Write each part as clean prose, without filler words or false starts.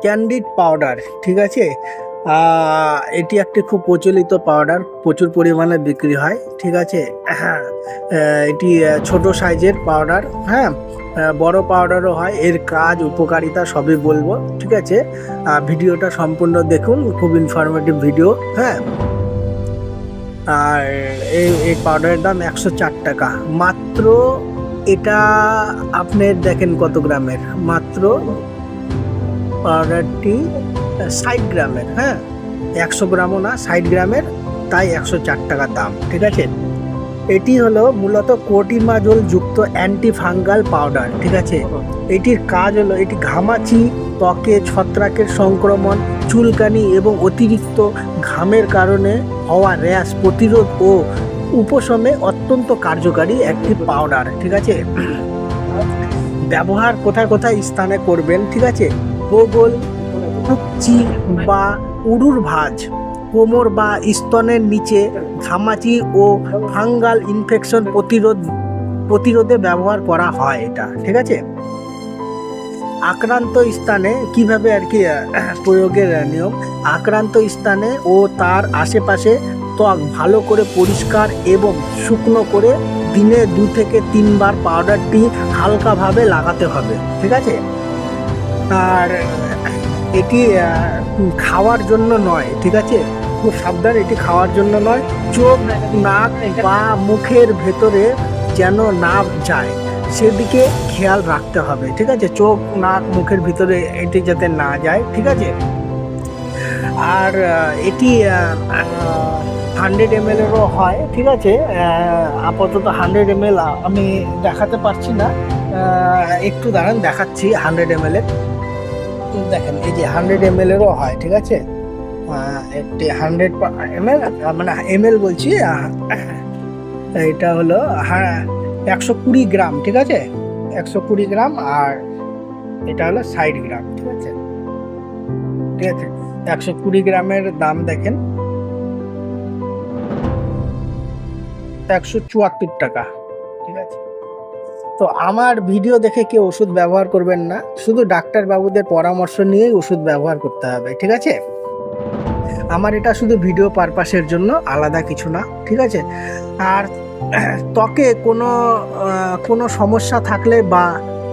Candid powder, ঠিক আছে। এটি একটি খুব প্রচলিত পাউডার, প্রচুর পরিমাণে বিক্রি হয়, ঠিক আছে। এটি ছোট সাইজের পাউডার, হ্যাঁ, বড় পাউডারও হয়। এর কাজ, উপকারিতা সবই বলবো, ঠিক আছে। ভিডিওটা সম্পূর্ণ দেখুন, খুব ইনফরমেটিভ ভিডিও, হ্যাঁ। আর এই পাউডারের দাম 104 টাকা মাত্র। এটা আপনার দেখেন কত গ্রামের, মাত্র পাউডারটি 60 গ্রামের, হ্যাঁ, 100 গ্রামও না, 60 গ্রামের, তাই 104 টাকা দাম, ঠিক আছে। এটি হলো মূলত কোটিমাজোল যুক্ত অ্যান্টি ফাঙ্গাল পাউডার, ঠিক আছে। এটির কাজ হলো, এটি ঘামাচি, ত্বকে ছত্রাকের সংক্রমণ, চুলকানি এবং অতিরিক্ত ঘামের কারণে হওয়া র্যাশ প্রতিরোধ ও উপশমে অত্যন্ত কার্যকারী একটি পাউডার, ঠিক আছে। ব্যবহার কোথায় কোথায় স্থানে করবেন, ঠিক আছে। বগল, কুচি বা উরুর ভাঁজ, কোমর বা স্তনের নিচে ঘামাচি ও ফাঙ্গাল ইনফেকশন প্রতিরোধে ব্যবহার করা হয় এটা, ঠিক আছে। আক্রান্ত স্থানে কিভাবে আর কি প্রয়োগের নিয়ম, আক্রান্ত স্থানে ও তার আশেপাশে ত্বক ভালো করে পরিষ্কার এবং শুকনো করে দিনে 2 থেকে 3 বার পাউডারটি হালকাভাবে লাগাতে হবে, ঠিক আছে। আর এটি খাওয়ার জন্য নয়, ঠিক আছে, খুব সাবধান, এটি খাওয়ার জন্য নয়। চোখ, নাক বা মুখের ভেতরে যেন না যায় সেদিকে খেয়াল রাখতে হবে, ঠিক আছে। চোখ, নাক, মুখের ভিতরে এটি যাতে না যায়, ঠিক আছে। আর এটি 100 ml-এরও হয়, ঠিক আছে। আপাতত 100 ml আমি দেখাতে পারছি না, একটু দাঁড়ান, দেখাচ্ছি 100 ml-এর। দেখেন, এই যে 100 ml-এরও হয়, ঠিক আছে। একটি 100 ml, মানে ml বলছি, এটা হলো 120 গ্রাম, ঠিক আছে, 120 গ্রাম। আর এটা হলো 60 গ্রাম, ঠিক আছে, ঠিক আছে। 120 গ্রামের দাম দেখেন 174 টাকা, ঠিক আছে। তো আমার ভিডিও দেখে কেউ ওষুধ ব্যবহার করবেন না, শুধু ডাক্তার বাবুদের পরামর্শ নিয়েই ওষুধ ব্যবহার করতে হবে, ঠিক আছে। আমার এটা শুধু ভিডিও পারপাসের জন্য, আলাদা কিছু না, ঠিক আছে। আর ত্বকে কোনো সমস্যা থাকলে বা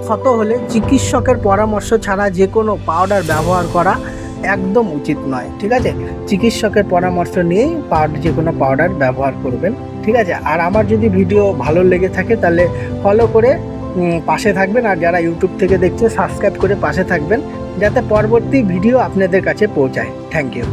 ক্ষত হলে চিকিৎসকের পরামর্শ ছাড়া যে কোনো পাউডার ব্যবহার করা একদম উচিত নয়, ঠিক আছে। চিকিৎসকের পরামর্শ নিয়েই যে কোনো পাউডার ব্যবহার করবেন, ঠিক আছে। আর আমার যদি ভিডিও ভালো লেগে থাকে তাহলে ফলো করে পাশে থাকবেন। আর যারা ইউটিউব থেকে দেখছে, সাবস্ক্রাইব করে পাশে থাকবেন, যাতে পরবর্তী ভিডিও আপনাদের কাছে পৌঁছায়। Thank you.